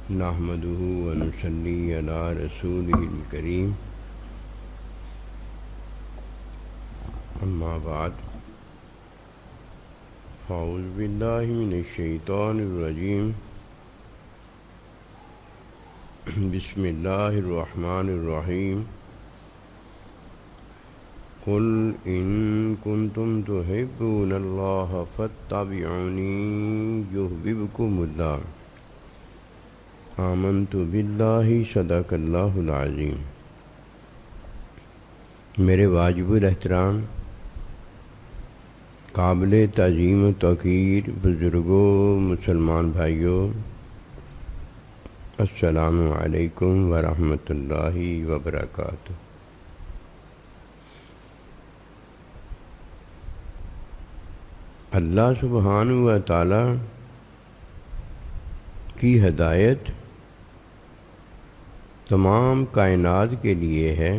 نحمده ونصلي على رسوله الكريم أما بعد فأعوذ بالله من الشيطان الرجيم بسم الله الرحمن الرحيم قل إن كنتم تحبون الله فاتبعوني يحببكم الله آمنت بالله صدق اللہ العظیم۔ میرے واجب الاحترام قابل تعظیم و توقیر بزرگوں مسلمان بھائیوں، السلام علیکم ورحمۃ اللہ وبرکاتہ۔ اللہ سبحانہ و تعالی کی ہدایت تمام کائنات کے لیے ہے۔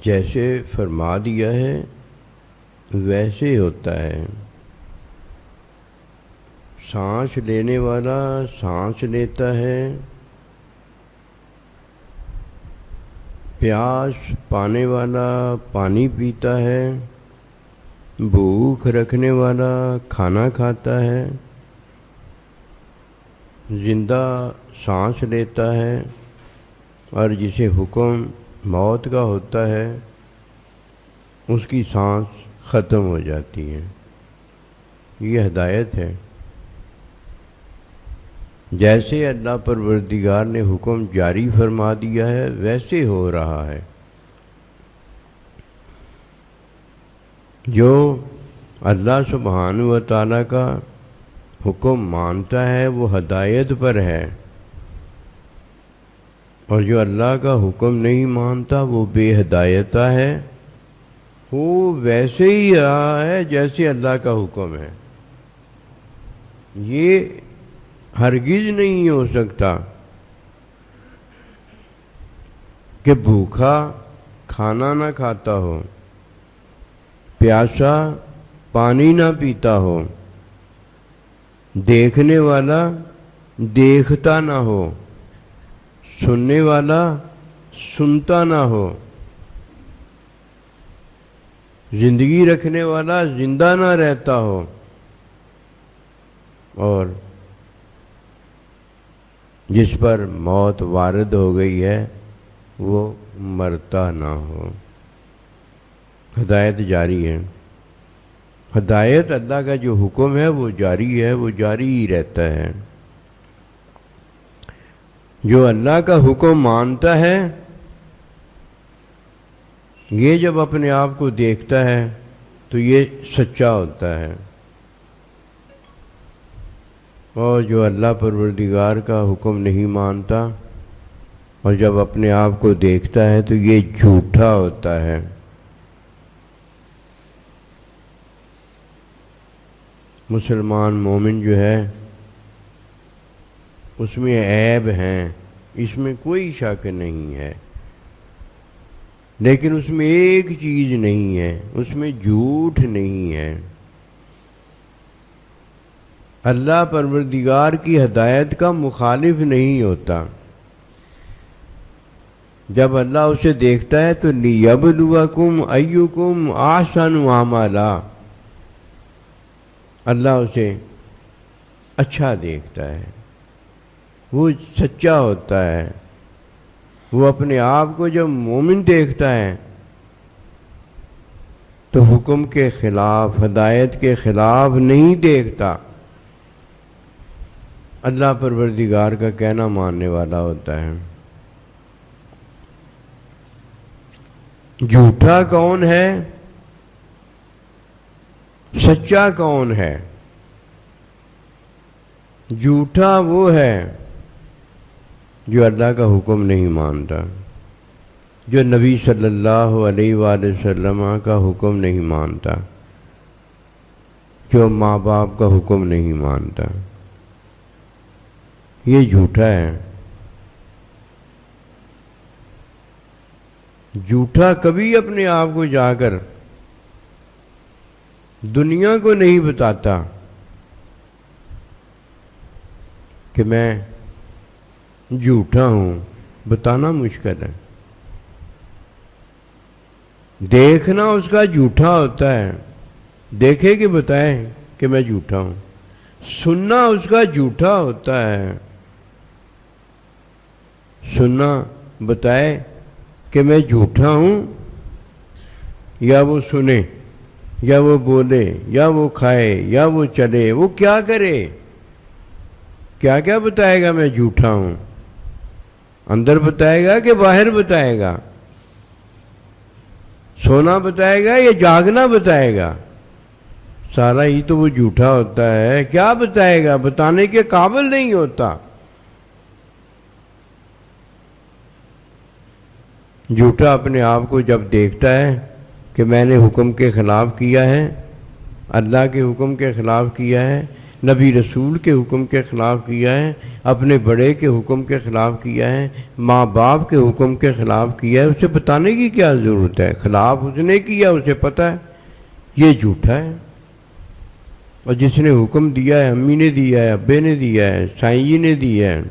جیسے فرما دیا ہے ویسے ہوتا ہے۔ سانس لینے والا سانس لیتا ہے، پیاس پانے والا پانی پیتا ہے، بھوک رکھنے والا کھانا کھاتا ہے، زندہ سانس لیتا ہے، اور جسے حکم موت کا ہوتا ہے اس کی سانس ختم ہو جاتی ہے۔ یہ ہدایت ہے۔ جیسے اللہ پروردگار نے حکم جاری فرما دیا ہے ویسے ہو رہا ہے۔ جو اللہ سبحانہ و تعالیٰ کا حکم مانتا ہے وہ ہدایت پر ہے، اور جو اللہ کا حکم نہیں مانتا وہ بے ہدایتہ ہے۔ وہ ویسے ہی رہا ہے جیسے اللہ کا حکم ہے۔ یہ ہرگز نہیں ہو سکتا کہ بھوکا کھانا نہ کھاتا ہو، پیاسا پانی نہ پیتا ہو، دیکھنے والا دیکھتا نہ ہو، سننے والا سنتا نہ ہو، زندگی رکھنے والا زندہ نہ رہتا ہو، اور جس پر موت وارد ہو گئی ہے وہ مرتا نہ ہو۔ ہدایت جاری ہے۔ ہدایت اللہ کا جو حکم ہے وہ جاری ہے، وہ جاری ہی رہتا ہے۔ جو اللہ کا حکم مانتا ہے یہ جب اپنے آپ کو دیکھتا ہے تو یہ سچا ہوتا ہے، اور جو اللہ پروردگار کا حکم نہیں مانتا اور جب اپنے آپ کو دیکھتا ہے تو یہ جھوٹا ہوتا ہے۔ مسلمان مومن جو ہے اس میں عیب ہیں، اس میں کوئی شک نہیں ہے، لیکن اس میں ایک چیز نہیں ہے، اس میں جھوٹ نہیں ہے۔ اللہ پروردگار کی ہدایت کا مخالف نہیں ہوتا۔ جب اللہ اسے دیکھتا ہے تو لِيَبْلُوَكُمْ أَيُّكُمْ أَحْسَنُ عَمَلًا، اللہ اسے اچھا دیکھتا ہے، وہ سچا ہوتا ہے۔ وہ اپنے آپ کو جب مومن دیکھتا ہے تو حکم کے خلاف ہدایت کے خلاف نہیں دیکھتا، اللہ پروردگار کا کہنا ماننے والا ہوتا ہے۔ جھوٹا کون ہے؟ سچا کون ہے؟ جھوٹا وہ ہے جو اللہ کا حکم نہیں مانتا، جو نبی صلی اللہ علیہ وآلہ وسلم کا حکم نہیں مانتا، جو ماں باپ کا حکم نہیں مانتا، یہ جھوٹا ہے۔ جھوٹا کبھی اپنے آپ کو جا کر دنیا کو نہیں بتاتا کہ میں جھوٹا ہوں بتانا مشکل ہے. دیکھنا اس کا جھوٹا ہوتا ہے، دیکھے کہ بتائے کہ میں جھوٹا ہوں. سننا اس کا جھوٹا ہوتا ہے، سننا بتائے کہ میں جھوٹا ہوں، یا وہ سنے یا وہ بولے یا وہ کھائے یا وہ چلے، وہ کیا کرے، کیا کیا بتائے گا میں جھوٹا ہوں؟ اندر بتائے گا کہ باہر بتائے گا؟ سونا بتائے گا یا جاگنا بتائے گا؟ سارا ہی تو وہ جھوٹا ہوتا ہے. کیا بتائے گا؟ بتانے کے قابل نہیں ہوتا. جھوٹا اپنے آپ کو جب دیکھتا ہے کہ میں نے حکم کے خلاف کیا ہے، اللہ کے حکم کے خلاف کیا ہے، نبی رسول کے حکم کے خلاف کیا ہے، اپنے بڑے کے حکم کے خلاف کیا ہے، ماں باپ کے حکم کے خلاف کیا ہے، اسے بتانے کی کیا ضرورت ہے؟ خلاف اس نے کیا، اسے پتہ ہے یہ جھوٹا ہے. اور جس نے حکم دیا ہے، امی نے دیا ہے، ابے نے دیا ہے، سائیں جی نے دیا ہے،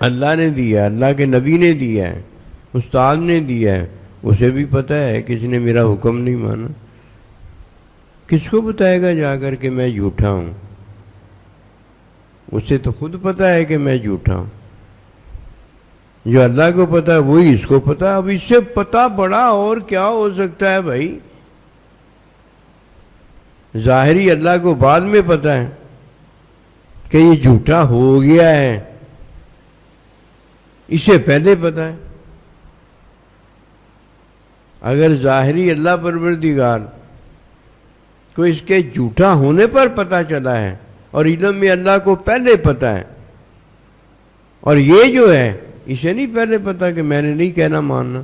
اللہ نے دیا ہے، اللہ کے نبی نے دیا ہے، استاد نے دیا ہے، اسے بھی پتہ ہے کہ اس نے میرا حکم نہیں مانا. کس کو بتائے گا جا کر کہ میں جھوٹا ہوں؟ اسے تو خود پتہ ہے کہ میں جھوٹا ہوں. جو اللہ کو پتہ ہے وہی اس کو پتہ ہے. اب اس سے پتہ بڑا اور کیا ہو سکتا ہے بھائی؟ ظاہری اللہ کو بعد میں پتہ ہے کہ یہ جھوٹا ہو گیا ہے، اسے پہلے پتہ ہے. اگر ظاہری اللہ پروردگار کو اس کے جھوٹا ہونے پر پتہ چلا ہے اور علم میں اللہ کو پہلے پتہ ہے، اور یہ جو ہے اسے نہیں پہلے پتہ کہ میں نے نہیں کہنا ماننا،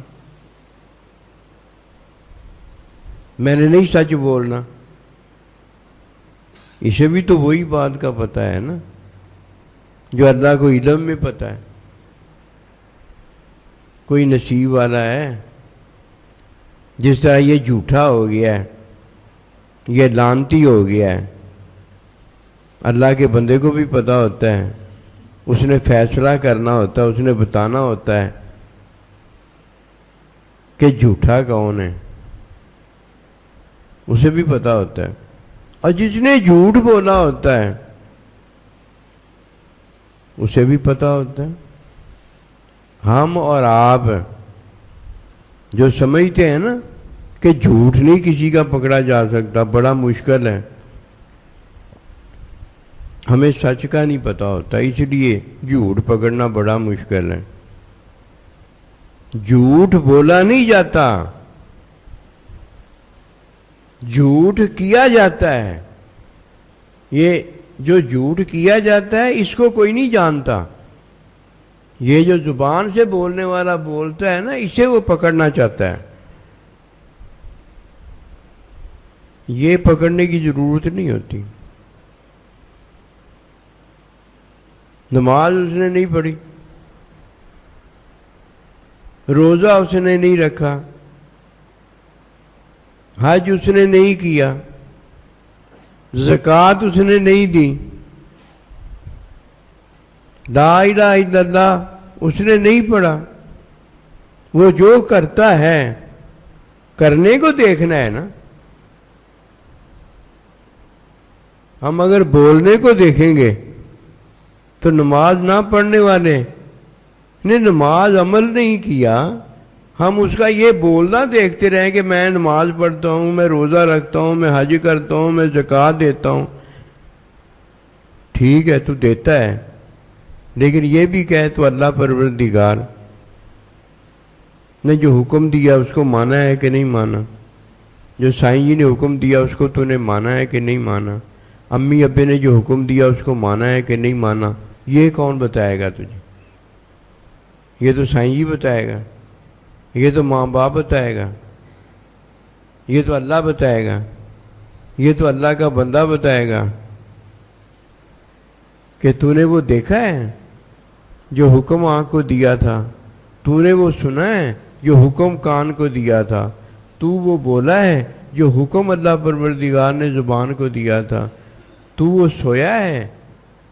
میں نے نہیں سچ بولنا، اسے بھی تو وہی بات کا پتہ ہے نا جو اللہ کو علم میں پتہ ہے. کوئی نصیب والا ہے جس طرح یہ جھوٹا ہو گیا ہے، یہ لعنتی ہو گیا ہے. اللہ کے بندے کو بھی پتہ ہوتا ہے، اس نے فیصلہ کرنا ہوتا ہے، اس نے بتانا ہوتا ہے کہ جھوٹا کون ہے، اسے بھی پتہ ہوتا ہے. اور جس نے جھوٹ بولا ہوتا ہے اسے بھی پتہ ہوتا ہے. ہم اور آپ جو سمجھتے ہیں نا کہ جھوٹ نہیں کسی کا پکڑا جا سکتا، بڑا مشکل ہے، ہمیں سچ کا نہیں پتہ ہوتا، اس لیے جھوٹ پکڑنا بڑا مشکل ہے. جھوٹ بولا نہیں جاتا، جھوٹ کیا جاتا ہے. یہ جو جھوٹ کیا جاتا ہے اس کو کوئی نہیں جانتا. یہ جو زبان سے بولنے والا بولتا ہے نا، اسے وہ پکڑنا چاہتا ہے. یہ پکڑنے کی ضرورت نہیں ہوتی. نماز اس نے نہیں پڑھی، روزہ اس نے نہیں رکھا، حج اس نے نہیں کیا، زکوٰۃ اس نے نہیں دی، لا الہ الا اللہ اس نے نہیں پڑھا. وہ جو کرتا ہے کرنے کو دیکھنا ہے نا. ہم اگر بولنے کو دیکھیں گے تو نماز نہ پڑھنے والے نے نماز عمل نہیں کیا، ہم اس کا یہ بولنا دیکھتے رہیں کہ میں نماز پڑھتا ہوں، میں روزہ رکھتا ہوں، میں حج کرتا ہوں، میں زکوٰۃ دیتا ہوں. ٹھیک ہے تو دیتا ہے، لیکن یہ بھی کہے تو اللہ پروردگار نے جو حکم دیا اس کو مانا ہے کہ نہیں مانا؟ جو سائیں جی نے حکم دیا اس کو تو نے مانا ہے کہ نہیں مانا؟ امی ابے نے جو حکم دیا اس کو مانا ہے کہ نہیں مانا؟ یہ کون بتائے گا تجھے؟ یہ تو سائیں جی بتائے گا، یہ تو ماں باپ بتائے گا، یہ تو اللہ بتائے گا، یہ تو اللہ کا بندہ بتائے گا کہ تو نے وہ دیکھا ہے جو حکم آنکھ کو دیا تھا، تو نے وہ سنا ہے جو حکم کان کو دیا تھا، تو وہ بولا ہے جو حکم اللہ پروردگار نے زبان کو دیا تھا، تو وہ سویا ہے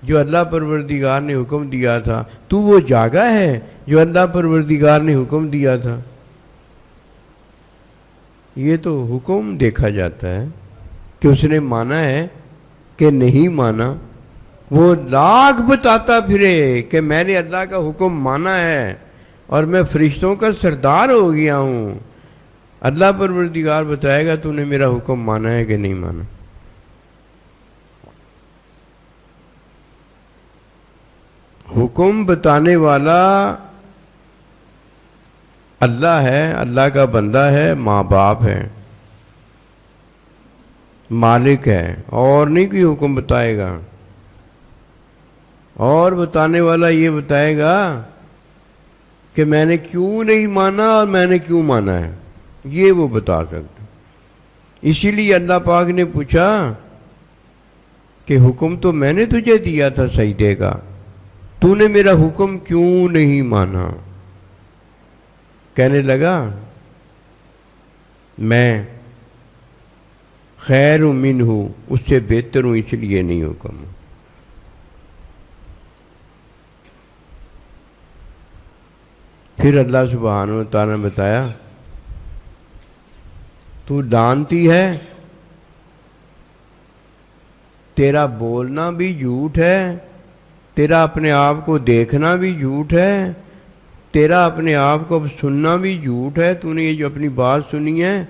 جو اللہ پروردگار نے حکم دیا تھا، تو وہ جاگا ہے جو اللہ پروردگار نے حکم دیا تھا؟ یہ تو حکم دیکھا جاتا ہے کہ اس نے مانا ہے کہ نہیں مانا۔ وہ لاکھ بتاتا پھرے کہ میں نے اللہ کا حکم مانا ہے اور میں فرشتوں کا سردار ہو گیا ہوں، اللہ پروردگار بتائے گا تو نے میرا حکم مانا ہے کہ نہیں مانا۔ حکم بتانے والا اللہ ہے، اللہ کا بندہ ہے، ماں باپ ہے، مالک ہے، اور نہیں کوئی حکم بتائے گا۔ اور بتانے والا یہ بتائے گا کہ میں نے کیوں نہیں مانا اور میں نے کیوں مانا ہے، یہ وہ بتا سکتا۔ اسی لیے اللہ پاک نے پوچھا کہ حکم تو میں نے تجھے دیا تھا سجدے کا، تو نے میرا حکم کیوں نہیں مانا؟ کہنے لگا میں خیر منہ ہوں، اس سے بہتر ہوں، اس لیے نہیں حکم۔ پھر اللہ سبحانہ و تعالیٰ نے بتایا تو جانتی ہے تیرا بولنا بھی جھوٹ ہے، تیرا اپنے آپ کو دیکھنا بھی جھوٹ ہے، تیرا اپنے آپ کو سننا بھی جھوٹ ہے، تو نے یہ جو اپنی بات سنی ہے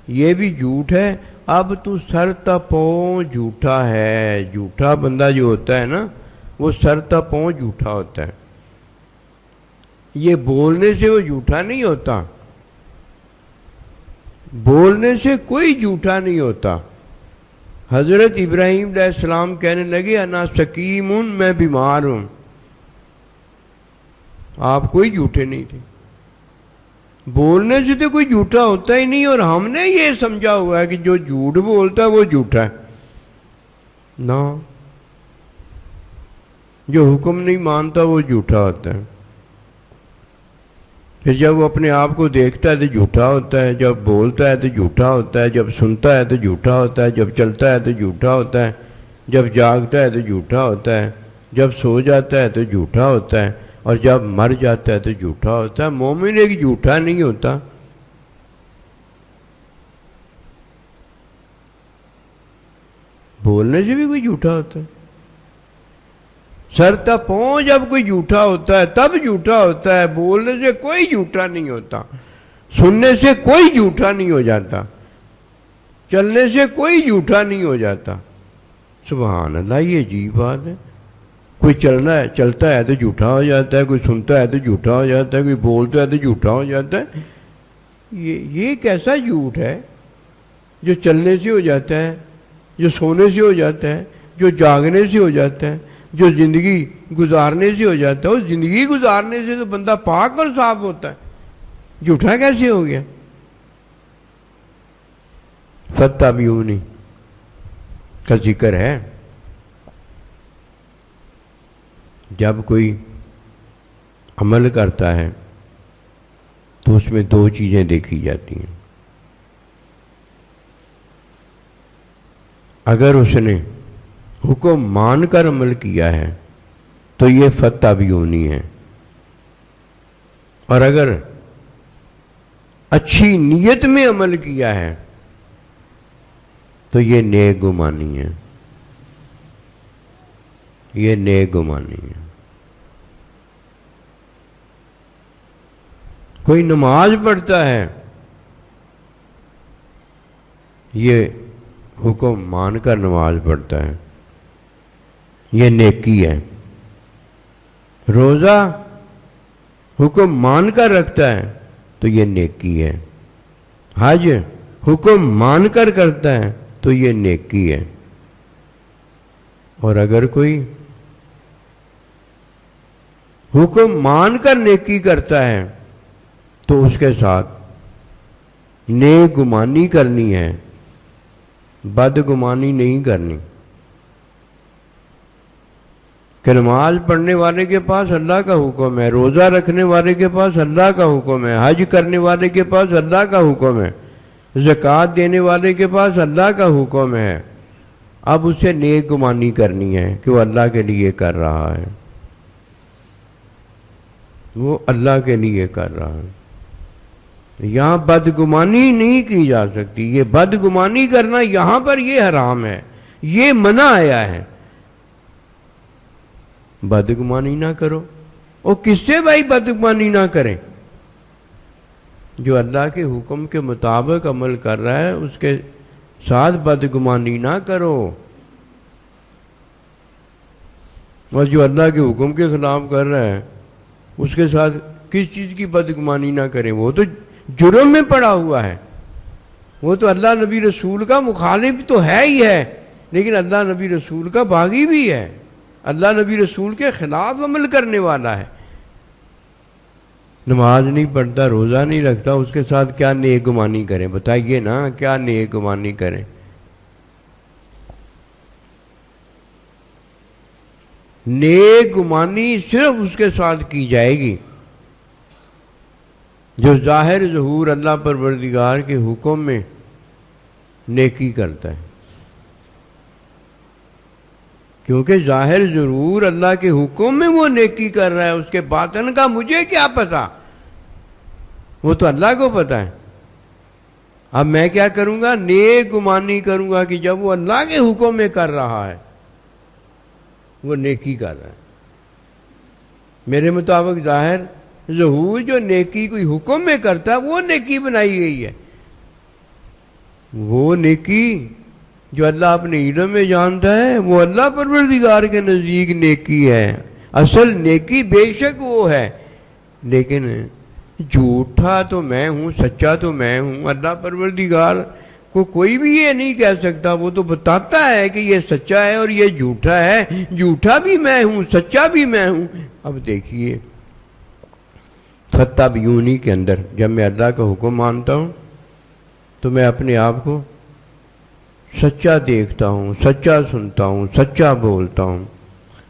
یہ بھی جھوٹ ہے، اب تو سر تپوں جھوٹا ہے۔ جھوٹا بندہ جو ہوتا ہے نا وہ سر تپوں جھوٹا ہوتا ہے، یہ بولنے سے وہ جھوٹا نہیں ہوتا، بولنے سے کوئی جھوٹا نہیں ہوتا۔ حضرت ابراہیم علیہ السلام کہنے لگے انا سقیم، میں بیمار ہوں، آپ کوئی جھوٹے نہیں تھے، بولنے سے تو کوئی جھوٹا ہوتا ہی نہیں، اور ہم نے یہ سمجھا ہوا ہے کہ جو جھوٹ بولتا ہے وہ جھوٹا ہے نا، جو حکم نہیں مانتا وہ جھوٹا ہوتا ہے۔ پھر جب وہ اپنے آپ کو دیکھتا ہے تو جھوٹا ہوتا ہے، جب بولتا ہے تو جھوٹا ہوتا ہے، جب سنتا ہے تو جھوٹا ہوتا ہے، جب چلتا ہے تو جھوٹا ہوتا ہے، جب جاگتا ہے تو جھوٹا ہوتا ہے، جب سو جاتا ہے تو جھوٹا ہوتا ہے، اور جب مر جاتا ہے تو جھوٹا ہوتا ہے۔ مومن ایک جھوٹا نہیں ہوتا۔ بولنے سے بھی کوئی جھوٹا ہوتا ہے، سر تپوں جب کوئی جھوٹا ہوتا ہے تب جھوٹا ہوتا ہے، بولنے سے کوئی جھوٹا نہیں ہوتا، سننے سے کوئی جھوٹا نہیں ہو جاتا، چلنے سے کوئی جھوٹا نہیں ہو جاتا۔ سبحان اللہ، یہ عجیب بات ہے۔ کوئی چلتا ہے تو جھوٹا ہو جاتا ہے، کوئی سنتا ہے تو جھوٹا ہو جاتا ہے، کوئی بولتا ہے تو جھوٹا ہو جاتا ہے۔ یہ کیسا جھوٹ ہے جو چلنے سے ہو جاتا ہے، جو سونے سے ہو جاتا ہے، جو جاگنے سے ہو جاتا ہے، جو زندگی گزارنے سے ہو جاتا ہے؟ اس زندگی گزارنے سے تو بندہ پاک اور صاف ہوتا ہے، جھوٹا کیسے ہو گیا؟ فَاتَّبِعُونِی کا ذکر ہے۔ جب کوئی عمل کرتا ہے تو اس میں دو چیزیں دیکھی جاتی ہیں۔ اگر اس نے حکم مان کر عمل کیا ہے تو یہ فَاتَّبِعُونِی ہے، اور اگر اچھی نیت میں عمل کیا ہے تو یہ نیک گمانی ہے، یہ نیک گمانی ہے۔ کوئی نماز پڑھتا ہے، یہ حکم مان کر نماز پڑھتا ہے، یہ نیکی ہے۔ روزہ حکم مان کر رکھتا ہے تو یہ نیکی ہے۔ حج حکم مان کر کرتا ہے تو یہ نیکی ہے۔ اور اگر کوئی حکم مان کر نیکی کرتا ہے تو اس کے ساتھ نیک گمانی کرنی ہے، بد گمانی نہیں کرنی۔ کہ نماز پڑھنے والے کے پاس اللہ کا حکم ہے، روزہ رکھنے والے کے پاس اللہ کا حکم ہے، حج کرنے والے کے پاس اللہ کا حکم ہے، زکوٰۃ دینے والے کے پاس اللہ کا حکم ہے، اب اسے نیک گمانی کرنی ہے کہ وہ اللہ کے لیے کر رہا ہے، وہ اللہ کے لیے کر رہا ہے۔ یہاں بدگمانی نہیں کی جا سکتی، یہ بدگمانی کرنا یہاں پر یہ حرام ہے، یہ منع آیا ہے۔ بدگمانی نہ کرو، اور کس سے بھائی بدگمانی نہ کریں؟ جو اللہ کے حکم کے مطابق عمل کر رہا ہے اس کے ساتھ بدگمانی نہ کرو، اور جو اللہ کے حکم کے خلاف کر رہا ہے اس کے ساتھ کس چیز کی بدگمانی نہ کریں؟ وہ تو جرم میں پڑا ہوا ہے، وہ تو اللہ نبی رسول کا مخالف تو ہے ہی ہے، لیکن اللہ نبی رسول کا باغی بھی ہے، اللہ نبی رسول کے خلاف عمل کرنے والا ہے۔ نماز نہیں پڑھتا، روزہ نہیں رکھتا، اس کے ساتھ کیا نیک گمانی کریں؟ بتائیے نا، کیا نیک گمانی کریں؟ نیک گمانی صرف اس کے ساتھ کی جائے گی جو ظاہر ظہور اللہ پروردگار کے حکم میں نیکی کرتا ہے، کیونکہ ظاہر ضرور اللہ کے حکم میں وہ نیکی کر رہا ہے، اس کے باطن کا مجھے کیا پتا، وہ تو اللہ کو پتا ہے۔ اب میں کیا کروں گا؟ نیک گمانی کروں گا کہ جب وہ اللہ کے حکم میں کر رہا ہے وہ نیکی کر رہا ہے، میرے مطابق ظاہر ظہور جو نیکی کوئی حکم میں کرتا ہے وہ نیکی بنائی گئی ہے، وہ نیکی جو اللہ اپنے علم میں جانتا ہے وہ اللہ پروردگار کے نزدیک نیکی ہے۔ اصل نیکی بے شک وہ ہے، لیکن جھوٹا تو میں ہوں، سچا تو میں ہوں۔ اللہ پروردگار کو کوئی بھی یہ نہیں کہہ سکتا، وہ تو بتاتا ہے کہ یہ سچا ہے اور یہ جھوٹا ہے، جھوٹا بھی میں ہوں، سچا بھی میں ہوں۔ اب دیکھیے فتبیونی کے اندر جب میں اللہ کا حکم مانتا ہوں تو میں اپنے آپ کو سچا دیکھتا ہوں، سچا سنتا ہوں، سچا بولتا ہوں،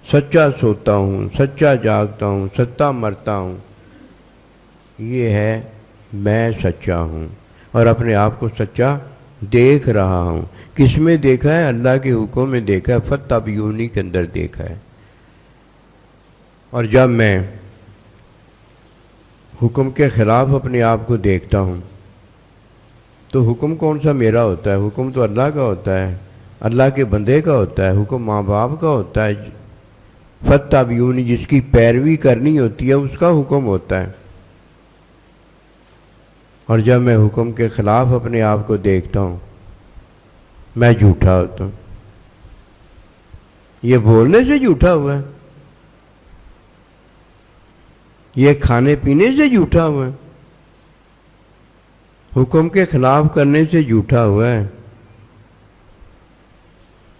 سچا سوتا ہوں، سچا جاگتا ہوں، سچا مرتا ہوں۔ یہ ہے میں سچا ہوں اور اپنے آپ کو سچا دیکھ رہا ہوں۔ کس میں دیکھا ہے؟ اللہ کے حکم میں دیکھا ہے، فتبیونی کے اندر دیکھا ہے۔ اور جب میں حکم کے خلاف اپنے آپ کو دیکھتا ہوں تو حکم کون سا میرا ہوتا ہے؟ حکم تو اللہ کا ہوتا ہے، اللہ کے بندے کا ہوتا ہے، حکم ماں باپ کا ہوتا ہے۔ فتبیونی جس کی پیروی کرنی ہوتی ہے اس کا حکم ہوتا ہے۔ اور جب میں حکم کے خلاف اپنے آپ کو دیکھتا ہوں میں جھوٹا ہوتا ہوں۔ یہ بولنے سے جھوٹا ہوا ہے، یہ کھانے پینے سے جھوٹا ہوا ہے، حکم کے خلاف کرنے سے جھوٹا ہوا ہے،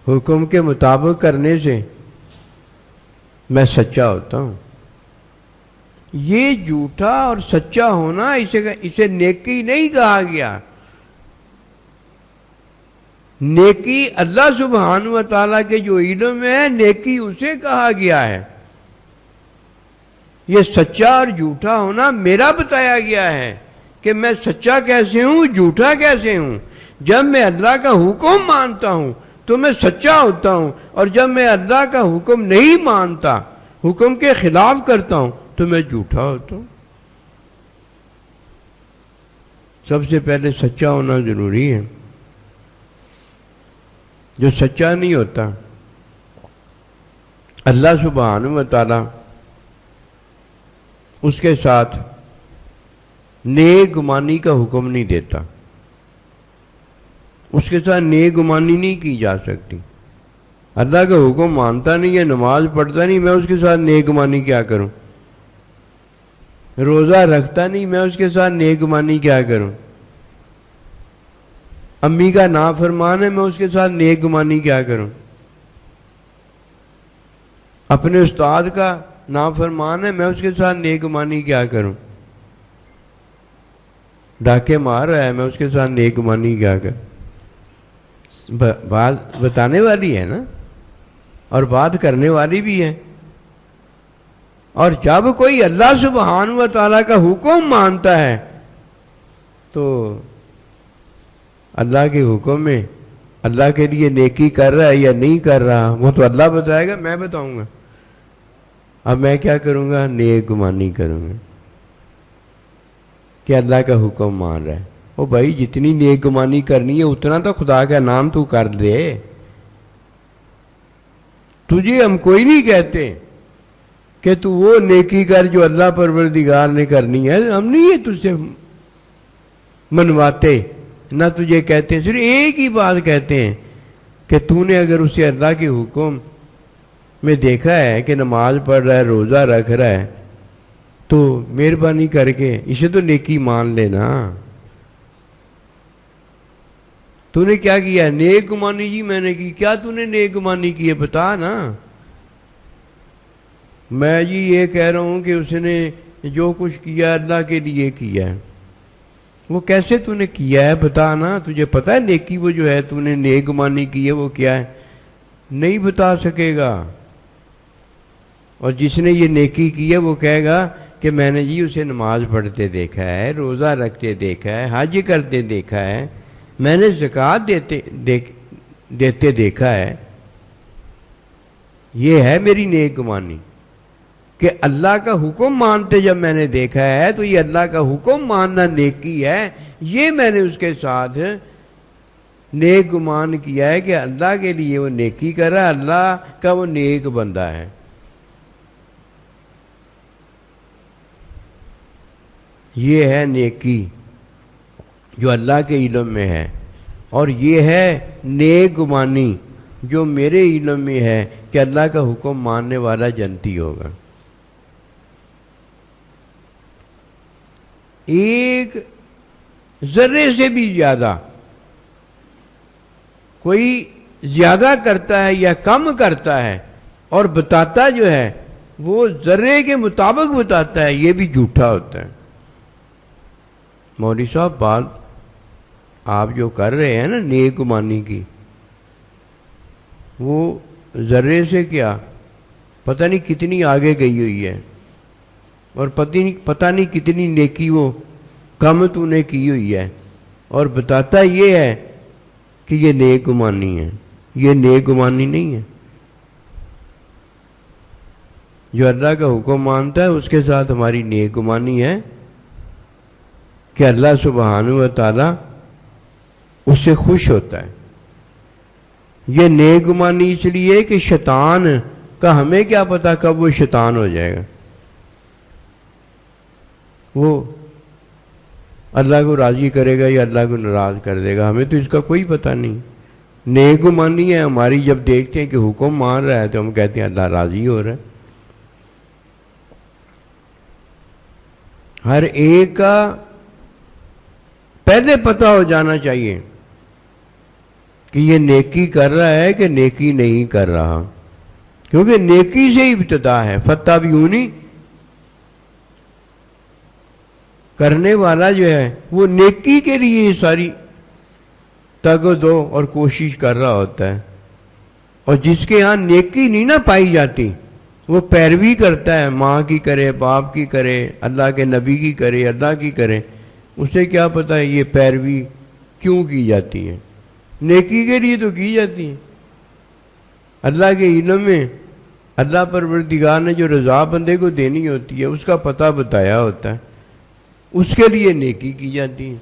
حکم کے مطابق کرنے سے میں سچا ہوتا ہوں۔ یہ جھوٹا اور سچا ہونا اسے نیکی نہیں کہا گیا۔ نیکی اللہ سبحانہ و تعالیٰ کے جو علم میں ہے نیکی اسے کہا گیا ہے۔ یہ سچا اور جھوٹا ہونا میرا بتایا گیا ہے کہ میں سچا کیسے ہوں، جھوٹا کیسے ہوں۔ جب میں اللہ کا حکم مانتا ہوں تو میں سچا ہوتا ہوں، اور جب میں اللہ کا حکم نہیں مانتا، حکم کے خلاف کرتا ہوں تو میں جھوٹا ہوتا ہوں۔ سب سے پہلے سچا ہونا ضروری ہے۔ جو سچا نہیں ہوتا اللہ سبحانہ و تعالیٰ اس کے ساتھ نیک گمانی کا حکم نہیں دیتا، اس کے ساتھ نیک گمانی نہیں کی جا سکتی۔ اللہ کا حکم مانتا نہیں ہے، نماز پڑھتا نہیں، میں اس کے ساتھ نیک گمانی کیا کروں؟ روزہ رکھتا نہیں، میں اس کے ساتھ نیک گمانی کیا کروں؟ امی کا نافرمان ہے، میں اس کے ساتھ نیک گمانی کیا کروں؟ اپنے استاد کا نافرمان ہے، میں اس کے ساتھ نیک گمانی کیا کروں؟ ڈاکے مار رہا ہے، میں اس کے ساتھ نیک گمانی کیا کروں؟ بات بتانے والی ہے نا، اور بات کرنے والی بھی ہے۔ اور جب کوئی اللہ سبحانہ و تعالیٰ کا حکم مانتا ہے تو اللہ کے حکم میں اللہ کے لیے نیکی کر رہا ہے یا نہیں کر رہا وہ تو اللہ بتائے گا، میں بتاؤں گا؟ اب میں کیا کروں گا؟ نیک گمانی کروں گا کہ اللہ کا حکم مان رہا ہے۔ او بھائی جتنی نیک گمانی کرنی ہے اتنا تو خدا کا نام تو کر دے۔ تجھے ہم کوئی نہیں کہتے کہ تو وہ نیکی کر جو اللہ پروردگار نے کرنی ہے، ہم نہیں یہ تجھ سے منواتے، نہ تجھے کہتے ہیں، صرف ایک ہی بات کہتے ہیں کہ تو نے اگر اسے اللہ کے حکم میں دیکھا ہے کہ نماز پڑھ رہا ہے، روزہ رکھ رہا ہے، تو مہربانی کر کے اسے تو نیکی مان لینا۔ تو نے کیا کیا ہے؟ نیک گمانی جی میں نے کی۔ کیا تو نے نیک گمانی کی ہے بتا نا۔ میں جی یہ کہہ رہا ہوں کہ اس نے جو کچھ کیا اللہ کے لیے کیا ہے۔ وہ کیسے تو نے کیا ہے بتا نا، تجھے پتا ہے نیکی وہ جو ہے تو نے نیک گمانی کی ہے وہ کیا ہے؟ نہیں بتا سکے گا۔ اور جس نے یہ نیکی کی ہے وہ کہے گا کہ میں نے جی اسے نماز پڑھتے دیکھا ہے، روزہ رکھتے دیکھا ہے، حج کرتے دیکھا ہے، میں نے زکوٰۃ دیتے دیکھا ہے۔ یہ ہے میری نیک گمانی کہ اللہ کا حکم مانتے جب میں نے دیکھا ہے تو یہ اللہ کا حکم ماننا نیکی ہے۔ یہ میں نے اس کے ساتھ نیک گمان کیا ہے کہ اللہ کے لیے وہ نیکی کر رہا ہے، اللہ کا وہ نیک بندہ ہے۔ یہ ہے نیکی جو اللہ کے علم میں ہے، اور یہ ہے نیک گمانی جو میرے علم میں ہے کہ اللہ کا حکم ماننے والا جنتی ہوگا۔ ایک ذرے سے بھی زیادہ کوئی زیادہ کرتا ہے یا کم کرتا ہے اور بتاتا جو ہے وہ ذرے کے مطابق بتاتا ہے، یہ بھی جھوٹا ہوتا ہے۔ مولوی صاحب بات آپ جو کر رہے ہیں نا نیک گمانی کی، وہ ذرے سے کیا پتہ نہیں کتنی آگے گئی ہوئی ہے، اور پتہ نہیں کتنی نیکی وہ کم تو نے کی ہوئی ہے، اور بتاتا یہ ہے کہ یہ نیک گمانی ہے۔ یہ نیک گمانی نہیں ہے۔ جو اللہ کا حکم مانتا ہے اس کے ساتھ ہماری نیک گمانی ہے کہ اللہ سبحانہ و تعالیٰ اس سے خوش ہوتا ہے۔ یہ نیک گمانی اس لیے کہ شیطان کا ہمیں کیا پتا کب وہ شیطان ہو جائے گا، وہ اللہ کو راضی کرے گا یا اللہ کو ناراض کر دے گا، ہمیں تو اس کا کوئی پتہ نہیں۔ نیک گمانی ہے ہماری جب دیکھتے ہیں کہ حکم مان رہا ہے تو ہم کہتے ہیں اللہ راضی ہو رہا ہے۔ ہر ایک کا پہلے پتہ ہو جانا چاہیے کہ یہ نیکی کر رہا ہے کہ نیکی نہیں کر رہا، کیونکہ نیکی سے ابتدا ہے۔ فَاتَّبِعُونِی کرنے والا جو ہے وہ نیکی کے لیے ساری تگ و دو اور کوشش کر رہا ہوتا ہے، اور جس کے ہاں نیکی نہیں نہ پائی جاتی وہ پیروی کرتا ہے، ماں کی کرے، باپ کی کرے، اللہ کے نبی کی کرے، اللہ کی کرے، اسے کیا پتہ ہے یہ پیروی کیوں کی جاتی ہے؟ نیکی کے لیے تو کی جاتی ہے۔ اللہ کے علم میں اللہ پروردگار نے جو رضا بندے کو دینی ہوتی ہے اس کا پتہ بتایا ہوتا ہے، اس کے لیے نیکی کی جاتی ہے۔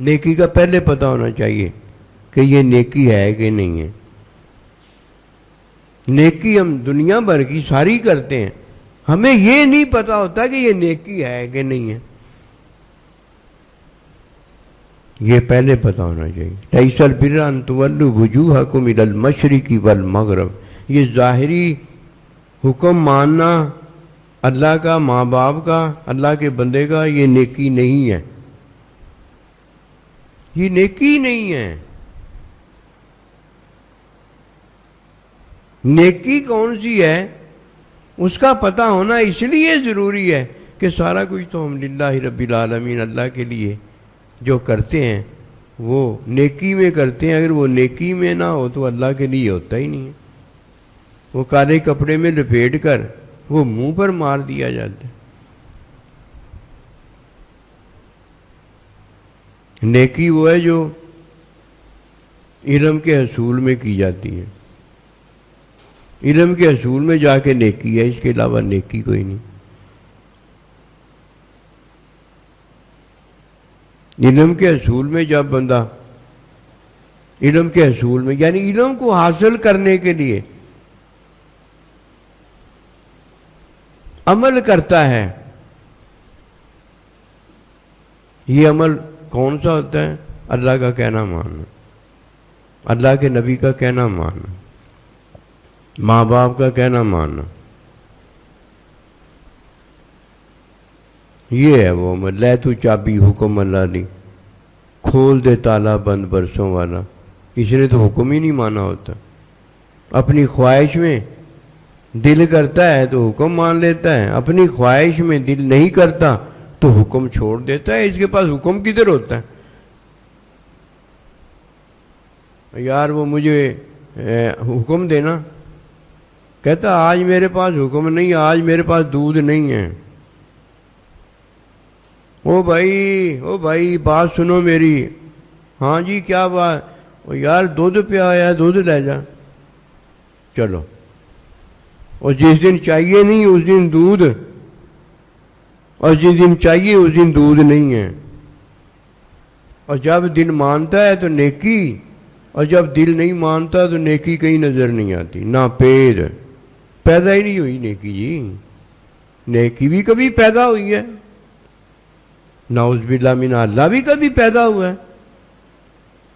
نیکی کا پہلے پتہ ہونا چاہیے کہ یہ نیکی ہے کہ نہیں ہے۔ نیکی ہم دنیا بھر کی ساری کرتے ہیں، ہمیں یہ نہیں پتہ ہوتا کہ یہ نیکی ہے کہ نہیں ہے، یہ پہلے پتہ ہونا چاہیے۔ لَيْسَ الْبِرَّ أَن تُوَلُّوا وُجُوهَكُمْ إِلَى الْمَشْرِقِ وَالْمَغْرِبِ، یہ ظاہری حکم ماننا اللہ کا، ماں باپ کا، اللہ کے بندے کا، یہ نیکی نہیں ہے، یہ نیکی نہیں ہے۔ نیکی کون سی ہے اس کا پتہ ہونا اس لیے ضروری ہے کہ سارا کچھ تو ہم للہ رب العالمین اللہ کے لیے جو کرتے ہیں وہ نیکی میں کرتے ہیں۔ اگر وہ نیکی میں نہ ہو تو اللہ کے لیے ہوتا ہی نہیں ہے۔ وہ کالے کپڑے میں لپیٹ کر وہ منہ پر مار دیا جاتا ہے۔ نیکی وہ ہے جو علم کے حصول میں کی جاتی ہے. علم کے حصول میں جا کے نیکی ہے، اس کے علاوہ نیکی کوئی نہیں. علم کے حصول میں جب بندہ علم کے حصول میں یعنی علم کو حاصل کرنے کے لیے عمل کرتا ہے، یہ عمل کون سا ہوتا ہے؟ اللہ کا کہنا ماننا، اللہ کے نبی کا کہنا ماننا، ماں باپ کا کہنا ماننا. یہ ہے وہ عمل. لے تو چابی حکم اللہ نے، کھول دے تالا بند برسوں والا. اس نے تو حکم ہی نہیں مانا ہوتا. اپنی خواہش میں دل کرتا ہے تو حکم مان لیتا ہے، اپنی خواہش میں دل نہیں کرتا تو حکم چھوڑ دیتا ہے. اس کے پاس حکم کدھر ہوتا ہے؟ یار وہ مجھے حکم دینا، کہتا آج میرے پاس حکم نہیں، آج میرے پاس دودھ نہیں ہے. او بھائی بات سنو میری. ہاں جی کیا بات؟ او یار دودھ پیا ہے، دودھ لے جا. چلو. اور جس دن چاہیے نہیں اس دن دودھ، اور جس دن چاہیے اس دن دودھ نہیں ہے. اور جب دل مانتا ہے تو نیکی، اور جب دل نہیں مانتا تو نیکی کہیں نظر نہیں آتی. نہ پیدا ہی نہیں ہوئی نیکی جی. نیکی بھی کبھی پیدا ہوئی ہے، نعوذ باللہ من، اللہ بھی کبھی پیدا ہوا ہے.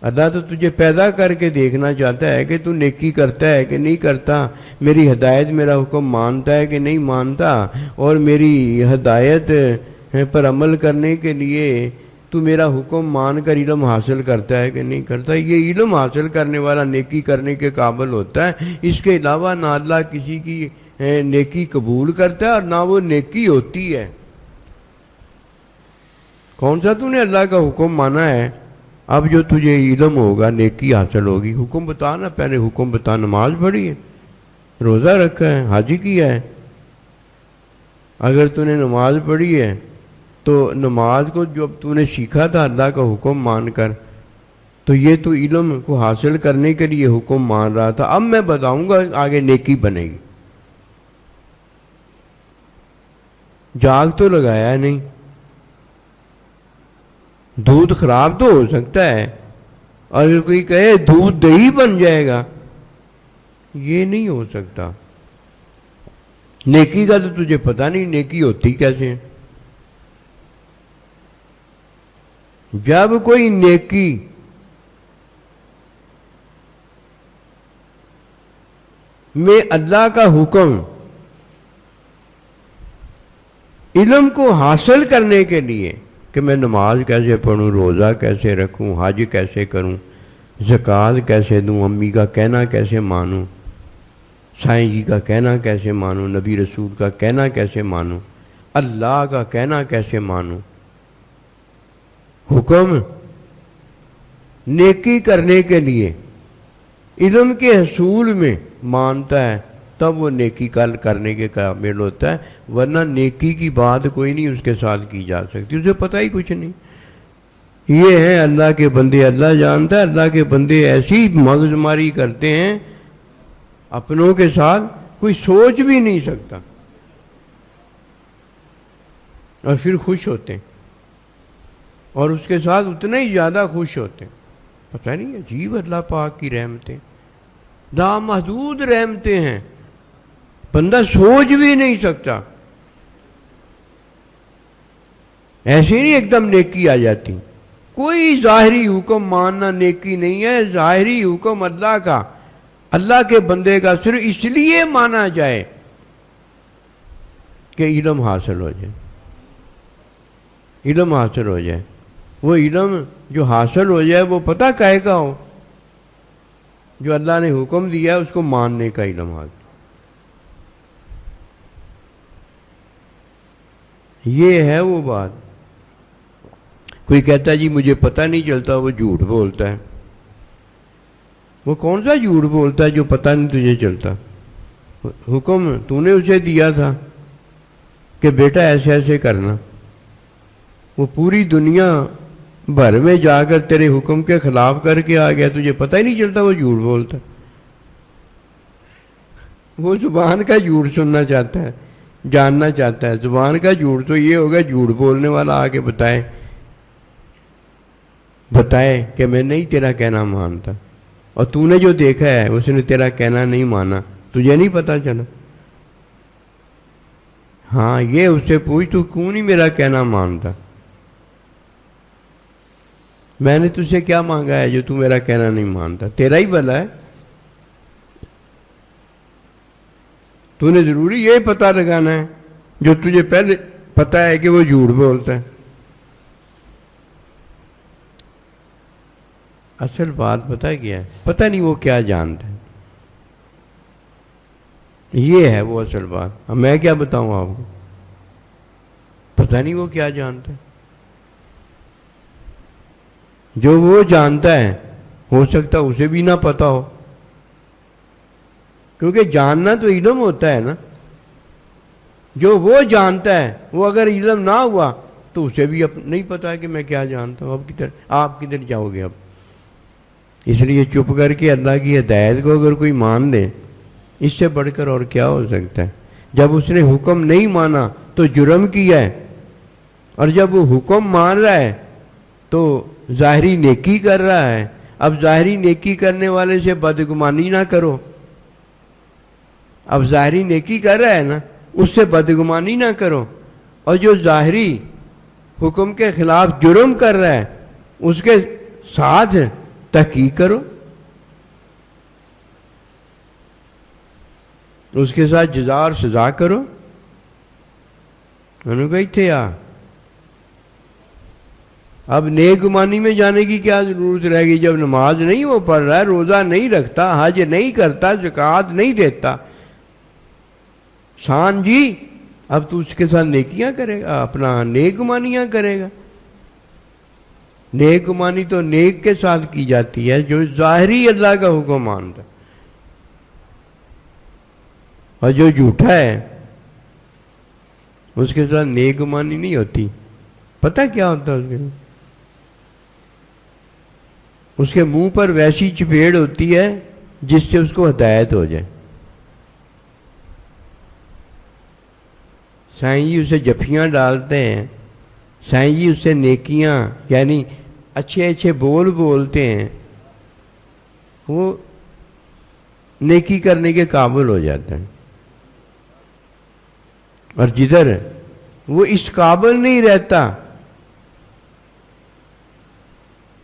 اللہ تو تجھے پیدا کر کے دیکھنا چاہتا ہے کہ تو نیکی کرتا ہے کہ نہیں کرتا، میری ہدایت میرا حکم مانتا ہے کہ نہیں مانتا، اور میری ہدایت پر عمل کرنے کے لیے تو میرا حکم مان کر علم حاصل کرتا ہے کہ نہیں کرتا. یہ علم حاصل کرنے والا نیکی کرنے کے قابل ہوتا ہے. اس کے علاوہ نہ اللہ کسی کی نیکی قبول کرتا ہے اور نہ وہ نیکی ہوتی ہے. کون سا تو نے اللہ کا حکم مانا ہے؟ اب جو تجھے علم ہوگا نیکی حاصل ہوگی. حکم بتا نا، پہلے حکم بتا. نماز پڑھی ہے، روزہ رکھا ہے، حج کیا ہے. اگر تو نے نماز پڑھی ہے تو نماز کو جو تو نے سیکھا تھا اللہ کا حکم مان کر، تو یہ تو علم کو حاصل کرنے کے لیے حکم مان رہا تھا. اب میں بتاؤں گا آگے نیکی بنے گی. جاگ تو لگایا نہیں. دودھ خراب تو ہو سکتا ہے، اور اگر کوئی کہے دودھ دہی بن جائے گا، یہ نہیں ہو سکتا. نیکی کا تو تجھے پتہ نہیں نیکی ہوتی کیسے ہے. جب کوئی نیکی میں اللہ کا حکم علم کو حاصل کرنے کے لیے کہ میں نماز کیسے پڑھوں، روزہ کیسے رکھوں، حج کیسے کروں، زکوٰۃ کیسے دوں، امی کا کہنا کیسے مانوں، سائیں جی کا کہنا کیسے مانوں، نبی رسول کا کہنا کیسے مانوں، اللہ کا کہنا کیسے مانوں. حکم نیکی کرنے کے لیے علم کے حصول میں مانتا ہے تب وہ نیکی کرنے کے قابل ہوتا ہے. ورنہ نیکی کی بات کوئی نہیں اس کے ساتھ کی جا سکتی، اسے پتہ ہی کچھ نہیں. یہ ہے اللہ کے بندے، اللہ جانتا ہے. اللہ کے بندے ایسی مغز ماری کرتے ہیں اپنوں کے ساتھ کوئی سوچ بھی نہیں سکتا، اور پھر خوش ہوتے ہیں، اور اس کے ساتھ اتنے ہی زیادہ خوش ہوتے ہیں. پتہ نہیں، عجیب اللہ پاک کی رحمتیں، لامحدود رحمتیں ہیں، بندہ سوچ بھی نہیں سکتا. ایسے نہیں ایک دم نیکی آ جاتی. کوئی ظاہری حکم ماننا نیکی نہیں ہے. ظاہری حکم اللہ کا، اللہ کے بندے کا صرف اس لیے مانا جائے کہ علم حاصل ہو جائے. علم حاصل ہو جائے. وہ علم جو حاصل ہو جائے وہ پتہ کہے کا ہو، جو اللہ نے حکم دیا ہے اس کو ماننے کا علم حاصل. یہ ہے وہ بات. کوئی کہتا ہے جی مجھے پتہ نہیں چلتا، وہ جھوٹ بولتا ہے. وہ کون سا جھوٹ بولتا ہے جو پتہ نہیں تجھے چلتا؟ حکم تو نے اسے دیا تھا کہ بیٹا ایسے ایسے کرنا. وہ پوری دنیا بھر میں جا کر تیرے حکم کے خلاف کر کے آ گیا، تجھے پتہ ہی نہیں چلتا وہ جھوٹ بولتا ہے۔ وہ زبان کا جھوٹ سننا چاہتا ہے، جاننا چاہتا ہے۔ زبان کا جھوٹ تو یہ ہوگا جھوٹ بولنے والا آ کے بتائے کہ میں نہیں تیرا کہنا مانتا، اور تو نے جو دیکھا ہے اس نے تیرا کہنا نہیں مانا، تجھے نہیں پتا چلا۔ ہاں یہ اس سے پوچھ تو کیوں نہیں میرا کہنا مانتا؟ میں نے تجھ سے کیا مانگا ہے جو تو میرا کہنا نہیں مانتا؟ تیرا ہی بھلا ہے۔ تو نے ضروری یہ پتہ لگانا ہے جو تجھے پہلے پتہ ہے کہ وہ جھوٹ بولتا ہے۔ اصل بات پتہ کیا ہے؟ پتہ نہیں وہ کیا جانتا ہے، یہ ہے وہ اصل بات۔ اب میں کیا بتاؤں آپ کو؟ پتہ نہیں وہ کیا جانتا ہے۔ جو وہ جانتا ہے ہو سکتا اسے بھی نہ پتہ ہو، کیونکہ جاننا تو علم ہوتا ہے نا۔ جو وہ جانتا ہے وہ اگر علم نہ ہوا تو اسے بھی نہیں پتا کہ میں کیا جانتا ہوں۔ اب آپ کدھر جاؤ گے اب؟ اس لیے چپ کر کے اللہ کی ہدایت کو اگر کوئی مان لے، اس سے بڑھ کر اور کیا ہو سکتا ہے؟ جب اس نے حکم نہیں مانا تو جرم کیا ہے، اور جب وہ حکم مان رہا ہے تو ظاہری نیکی کر رہا ہے۔ اب ظاہری نیکی کرنے والے سے بدگمانی نہ کرو۔ اب ظاہری نیکی کر رہا ہے نا، اس سے بدگمانی نہ کرو، اور جو ظاہری حکم کے خلاف جرم کر رہا ہے اس کے ساتھ تحقیق کرو، اس کے ساتھ جزا اور سزا کرو۔ انہوں نے کہا تھے اب نیک گمانی میں جانے کی کیا ضرورت رہے گی؟ جب نماز نہیں وہ پڑھ رہا ہے، روزہ نہیں رکھتا، حج نہیں کرتا، زکوٰۃ نہیں دیتا، شان جی، اب تو اس کے ساتھ نیکیاں کرے گا، اپنا نیک گمانیاں کرے گا۔ نیک گمانی تو نیک کے ساتھ کی جاتی ہے جو ظاہری اللہ کا حکم مانتا ہے، اور جو جھوٹا ہے اس کے ساتھ نیک گمانی نہیں ہوتی۔ پتہ کیا ہوتا ہے اس کے منہ پر ویسی چپیڑ ہوتی ہے جس سے اس کو ہدایت ہو جائے۔ سائیں جی اسے جفیاں ڈالتے ہیں، سائیں جی اس سے نیکیاں یعنی اچھے اچھے بول بولتے ہیں، وہ نیکی کرنے کے قابل ہو جاتا ہے۔ اور جدھر وہ اس قابل نہیں رہتا،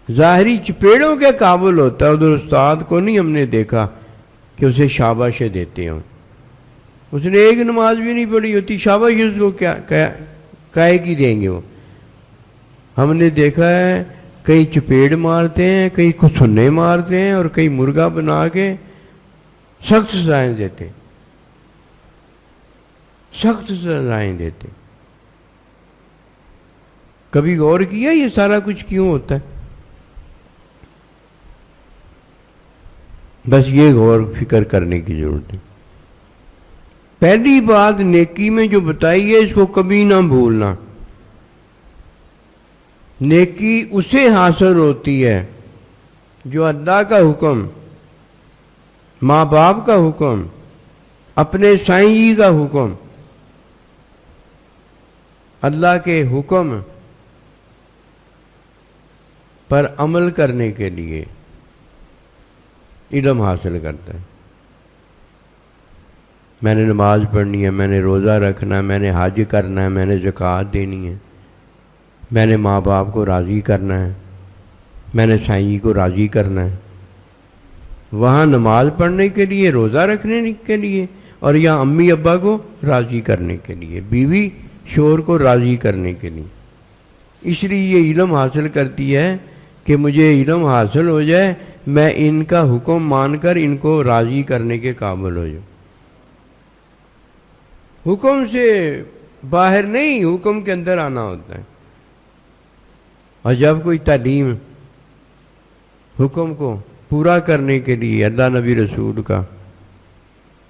ظاہری چپیڑوں کے قابل ہوتا ہے، ادھر استاد کو نہیں ہم نے دیکھا کہ اسے شاباشیں دیتے ہوں۔ اس نے ایک نماز بھی نہیں پڑھی ہوتی، شاباش اس کو کیا کہے کی دیں گے وہ؟ ہم نے دیکھا ہے کئی چپیڑ مارتے ہیں، کئی کسنے مارتے ہیں، اور کئی مرغا بنا کے سخت سزائیں دیتے، سخت سزائیں دیتے۔ کبھی غور کیا یہ سارا کچھ کیوں ہوتا ہے؟ بس یہ غور فکر کرنے کی ضرورت ہے۔ پہلی بات نیکی میں جو بتائی ہے اس کو کبھی نہ بھولنا۔ نیکی اسے حاصل ہوتی ہے جو اللہ کا حکم، ماں باپ کا حکم، اپنے سائیں جی کا حکم، اللہ کے حکم پر عمل کرنے کے لیے علم حاصل کرتا ہے۔ میں نے نماز پڑھنی ہے، میں نے روزہ رکھنا ہے، میں نے حج کرنا ہے، میں نے زکوٰۃ دینی ہے، میں نے ماں باپ کو راضی کرنا ہے، میں نے سائیں جی کو راضی کرنا ہے۔ وہاں نماز پڑھنے کے لیے، روزہ رکھنے کے لیے، اور یہاں امی ابا کو راضی کرنے کے لیے، بیوی شوہر کو راضی کرنے کے لیے۔ اس لیے یہ علم حاصل کرتی ہے کہ مجھے علم حاصل ہو جائے، میں ان کا حکم مان کر ان کو راضی کرنے کے قابل ہو جاؤں۔ حکم سے باہر نہیں، حکم کے اندر آنا ہوتا ہے۔ اور جب کوئی تعلیم حکم کو پورا کرنے کے لیے اللہ نبی رسول کا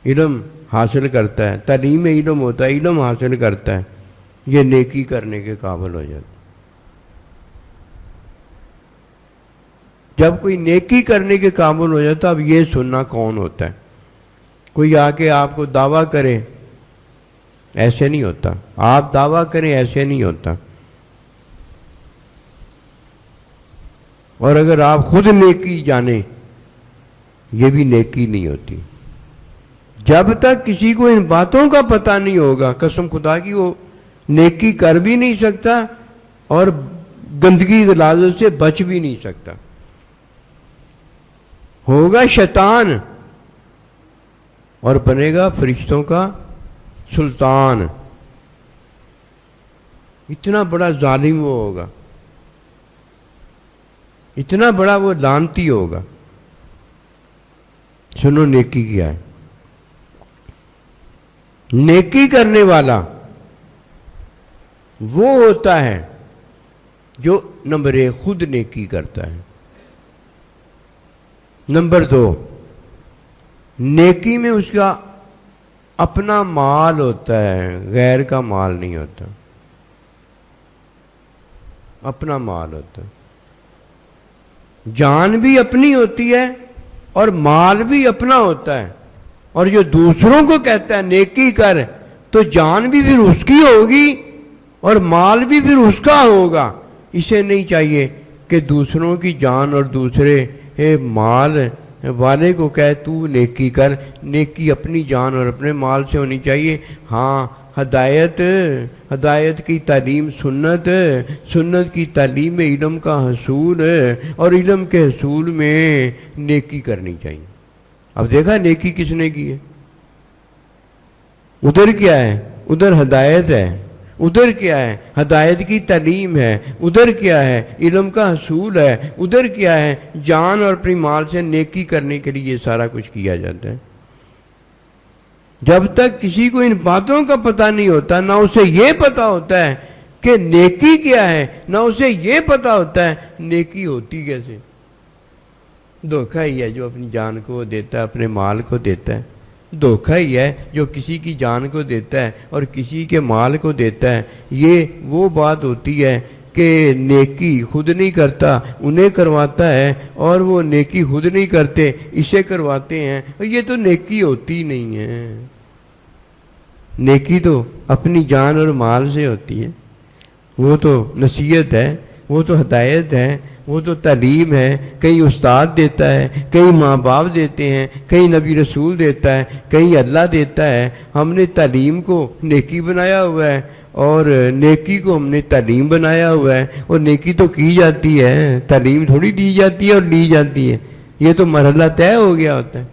علم حاصل کرتا ہے، تعلیم علم ہوتا ہے، علم حاصل کرتا ہے، یہ نیکی کرنے کے قابل ہو جاتا ہے۔ جب کوئی نیکی کرنے کے قابل ہو جاتا اب یہ سننا کون ہوتا ہے. کوئی آ کے آپ کو دعویٰ کرے، ایسے نہیں ہوتا. آپ دعویٰ کریں، ایسے نہیں ہوتا. اور اگر آپ خود نیکی جانیں، یہ بھی نیکی نہیں ہوتی. جب تک کسی کو ان باتوں کا پتہ نہیں ہوگا، قسم خدا کی وہ نیکی کر بھی نہیں سکتا اور گندگی غلاظت سے بچ بھی نہیں سکتا. ہوگا شیطان اور بنے گا فرشتوں کا سلطان. اتنا بڑا ظالم وہ ہوگا، اتنا بڑا وہ لعنتی ہوگا. سنو نیکی کیا ہے. نیکی کرنے والا وہ ہوتا ہے جو نمبر 1 خود نیکی کرتا ہے. نمبر 2 نیکی میں اس کا اپنا مال ہوتا ہے، غیر کا مال نہیں ہوتا. اپنا مال ہوتا ہے. جان بھی اپنی ہوتی ہے اور مال بھی اپنا ہوتا ہے. اور جو دوسروں کو کہتا ہے نیکی کر، تو جان بھی پھر اس کی ہوگی اور مال بھی پھر اس کا ہوگا. اسے نہیں چاہیے کہ دوسروں کی جان اور دوسرے مال والے کو کہے تو نیکی کر. نیکی اپنی جان اور اپنے مال سے ہونی چاہیے. ہاں، ہدایت کی تعلیم سنت، سنت کی تعلیم میں علم کا حصول اور علم کے حصول میں نیکی کرنی چاہیے. اب دیکھا نیکی کس نے کی ہے؟ ادھر کیا ہے؟ ادھر ہدایت ہے. ادھر کیا ہے؟ ہدایت کی تعلیم ہے. ادھر کیا ہے؟ علم کا حصول ہے. ادھر کیا ہے؟ جان اور اپنی مال سے نیکی کرنے کے لیے یہ سارا کچھ کیا جاتا ہے. جب تک کسی کو ان باتوں کا پتہ نہیں ہوتا، نہ اسے یہ پتہ ہوتا ہے کہ نیکی کیا ہے، نہ اسے یہ پتہ ہوتا ہے نیکی ہوتی کیسے. دھوکہ ہی ہے جو اپنی جان کو دیتا ہے، اپنے مال کو دیتا ہے. دھوکہ ہی ہے جو کسی کی جان کو دیتا ہے اور کسی کے مال کو دیتا ہے. یہ وہ بات ہوتی ہے کہ نیکی خود نہیں کرتا، انہیں کرواتا ہے، اور وہ نیکی خود نہیں کرتے، اسے کرواتے ہیں. یہ تو نیکی ہوتی نہیں ہے. نیکی تو اپنی جان اور مال سے ہوتی ہے. وہ تو نصیحت ہے، وہ تو ہدایت ہے، وہ تو تعلیم ہے. کہیں استاد دیتا ہے، کہیں ماں باپ دیتے ہیں، کہیں نبی رسول دیتا ہے، کہیں اللہ دیتا ہے. ہم نے تعلیم کو نیکی بنایا ہوا ہے اور نیکی کو ہم نے تعلیم بنایا ہوا ہے. اور نیکی تو کی جاتی ہے، تعلیم تھوڑی دی جاتی ہے اور لی جاتی ہے. یہ تو مرحلہ طے ہو گیا ہوتا ہے.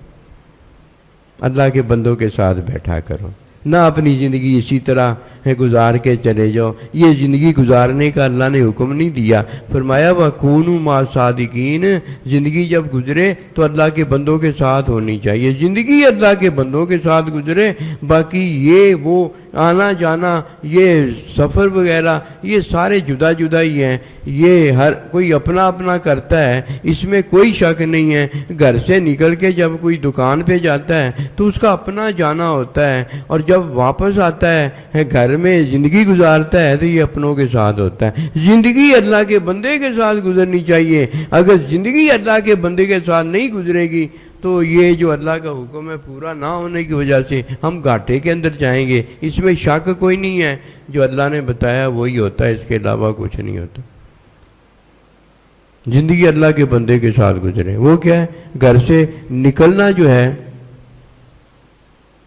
اللہ کے بندوں کے ساتھ بیٹھا کرو، نہ اپنی زندگی اسی طرح گزار کے چلے جاؤ. یہ زندگی گزارنے کا اللہ نے حکم نہیں دیا. فرمایا وَكُونُوا مَعَ الصَّادِقِينَ. زندگی جب گزرے تو اللہ کے بندوں کے ساتھ ہونی چاہیے. زندگی اللہ کے بندوں کے ساتھ گزرے. باقی یہ وہ آنا جانا، یہ سفر وغیرہ، یہ سارے جدا جدا ہی ہیں. یہ ہر کوئی اپنا اپنا کرتا ہے، اس میں کوئی شک نہیں ہے. گھر سے نکل کے جب کوئی دکان پہ جاتا ہے تو اس کا اپنا جانا ہوتا ہے، اور جب واپس آتا ہے گھر میں زندگی گزارتا ہے تو یہ اپنوں کے ساتھ ہوتا ہے. زندگی اللہ کے بندے کے ساتھ گزرنی چاہیے. اگر زندگی اللہ کے بندے کے ساتھ نہیں گزرے گی تو یہ جو اللہ کا حکم ہے پورا نہ ہونے کی وجہ سے ہم گھاٹے کے اندر جائیں گے. اس میں شک کوئی نہیں ہے. جو اللہ نے بتایا وہی ہوتا ہے، اس کے علاوہ کچھ نہیں ہوتا. زندگی اللہ کے بندے کے ساتھ گزرے. وہ کیا ہے؟ گھر سے نکلنا جو ہے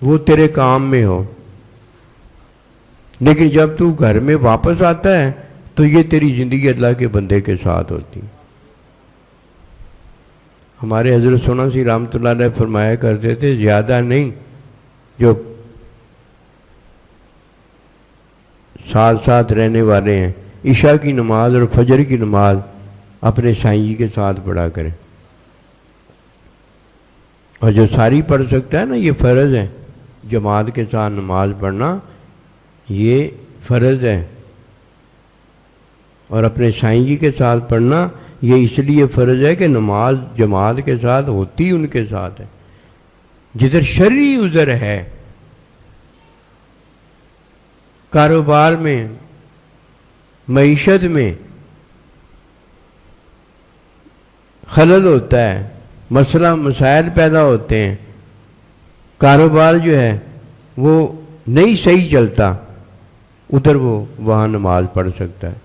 وہ تیرے کام میں ہو، لیکن جب تو گھر میں واپس آتا ہے تو یہ تیری زندگی اللہ کے بندے کے ساتھ ہوتی. ہمارے حضرت سونا سی رحمۃ اللہ علیہ فرمایا کرتے تھے، زیادہ نہیں جو ساتھ ساتھ رہنے والے ہیں عشاء کی نماز اور فجر کی نماز اپنے سائیں جی کے ساتھ پڑھا کریں. اور جو ساری پڑھ سکتا ہے نا، یہ فرض ہے. جماعت کے ساتھ نماز پڑھنا یہ فرض ہے، اور اپنے سائیں جی کے ساتھ پڑھنا یہ اس لیے فرض ہے کہ نماز جماعت کے ساتھ ہوتی ان کے ساتھ ہے. جدھر شرعی عذر ہے، کاروبار میں، معیشت میں، خلل ہوتا ہے، مسئلہ مسائل پیدا ہوتے ہیں، کاروبار جو ہے وہ نہیں صحیح چلتا، ادھر وہ وہاں نماز پڑھ سکتا ہے،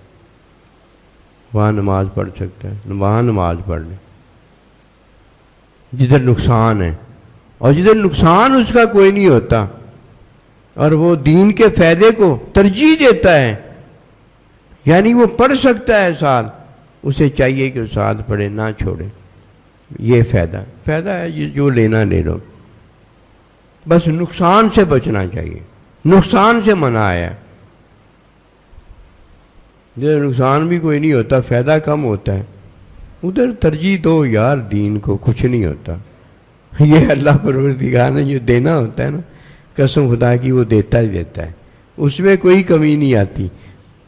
وہاں نماز پڑھ سکتا ہے، وہاں نماز پڑھ لے جدھر نقصان ہے، اور جدھر نقصان اس کا کوئی نہیں ہوتا اور وہ دین کے فائدے کو ترجیح دیتا ہے، یعنی وہ پڑھ سکتا ہے ساتھ، اسے چاہیے کہ وہ ساتھ پڑھے، نہ چھوڑے۔ یہ فائدہ ہے، جو لینا لے لو، بس نقصان سے بچنا چاہیے، نقصان سے منع ہے۔ جدھر نقصان بھی کوئی نہیں ہوتا، فائدہ کم ہوتا ہے، ادھر ترجیح دو یار، دین کو کچھ نہیں ہوتا۔ یہ اللہ پروردگار نے جو دینا ہوتا ہے نا، قسم خدا کی وہ دیتا ہی دیتا ہے، اس میں کوئی کمی نہیں آتی،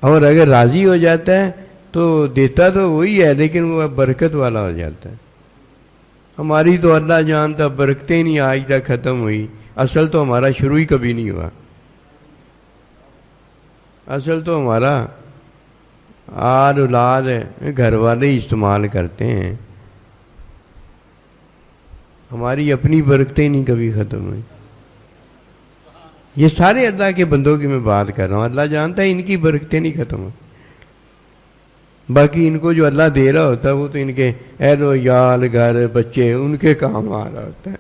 اور اگر راضی ہو جاتا ہے تو دیتا تو وہی ہے، لیکن وہ برکت والا ہو جاتا ہے۔ ہماری تو اللہ جانتا برکتیں نہیں آج تک ختم ہوئی، اصل تو ہمارا شروع ہی کبھی نہیں ہوا، اصل تو ہمارا آل اولاد گھر والے ہی استعمال کرتے ہیں، ہماری اپنی برکتیں نہیں کبھی ختم ہوئی۔ یہ سارے اللہ کے بندوں کی میں بات کر رہا ہوں، اللہ جانتا ہے ان کی برکتیں نہیں ختم ہوئی، باقی ان کو جو اللہ دے رہا ہوتا ہے وہ تو ان کے اہل و عیال، گھر، بچے، ان کے کام آ رہا ہوتا ہے۔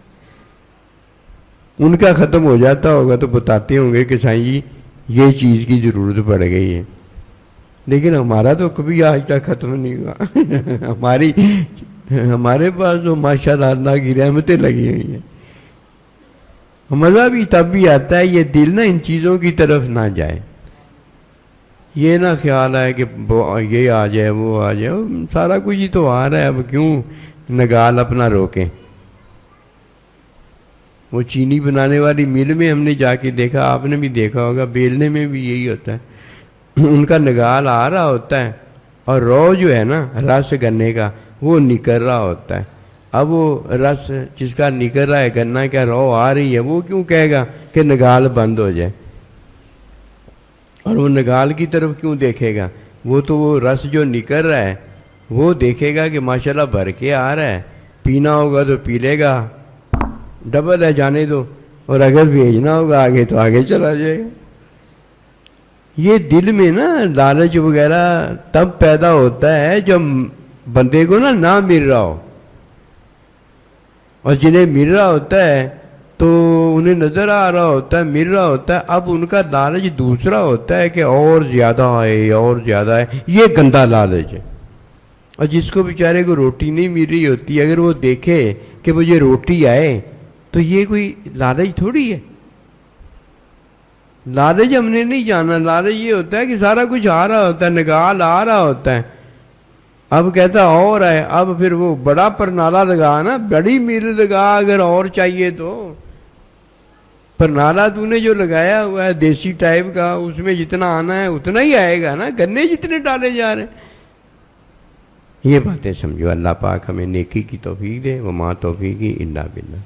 ان کا ختم ہو جاتا ہوگا تو بتاتے ہوں گے کہ سائیں جی یہ چیز کی ضرورت پڑ گئی ہے، لیکن ہمارا تو کبھی آج تک ختم نہیں ہوا۔ ہمارے پاس تو ماشاءاللہ اللہ کی رحمتیں لگی ہوئی ہیں۔ مزہ بھی تب بھی آتا ہے، یہ دل نا ان چیزوں کی طرف نہ جائے، یہ نہ خیال آئے کہ یہ آ جائے وہ آ جائے، سارا کچھ ہی تو آ رہا ہے، اب کیوں نگال اپنا روکیں۔ وہ چینی بنانے والی مل میں ہم نے جا کے دیکھا، آپ نے بھی دیکھا ہوگا، بیلنے میں بھی یہی ہوتا ہے، ان کا نگال آ رہا ہوتا ہے اور رو جو ہے نا رس گنے کا وہ نکل رہا ہوتا ہے۔ اب وہ رس جس کا نکل رہا ہے گنا کیا رو آ رہی ہے، وہ کیوں کہے گا کہ نگال بند ہو جائے، اور وہ نگال کی طرف کیوں دیکھے گا؟ وہ تو وہ رس جو نکل رہا ہے وہ دیکھے گا کہ ماشاءاللہ بھر کے آ رہا ہے، پینا ہوگا تو پی لے گا، ڈبل ہے جانے دو، اور اگر بھیجنا ہوگا آگے تو آگے چلا جائے گا۔ یہ دل میں نا لالچ وغیرہ تب پیدا ہوتا ہے جب بندے کو نہ مل رہا ہو، اور جنہیں مل رہا ہوتا ہے تو انہیں نظر آ رہا ہوتا ہے، مل رہا ہوتا ہے، اب ان کا لالچ دوسرا ہوتا ہے کہ اور زیادہ آئے اور زیادہ آئے، یہ گندا لالچ ہے۔ اور جس کو بیچارے کو روٹی نہیں مل رہی ہوتی، اگر وہ دیکھے کہ مجھے روٹی آئے تو یہ کوئی لالچ تھوڑی ہے۔ لالچ ہم نے نہیں جانا، لالچ یہ ہوتا ہے کہ سارا کچھ آ رہا ہوتا ہے، نگال آ رہا ہوتا ہے، اب کہتا اور ہے، اب پھر وہ بڑا پرنالا لگا نا، بڑی میل لگا اگر اور چاہیے تو، پرنالا تو نے جو لگایا ہوا ہے دیسی ٹائپ کا، اس میں جتنا آنا ہے اتنا ہی آئے گا نا، گنے جتنے ڈالے جا رہے ہیں۔ یہ باتیں سمجھو، اللہ پاک ہمیں نیکی کی توفیق دے، وما توفیقی الا باللہ۔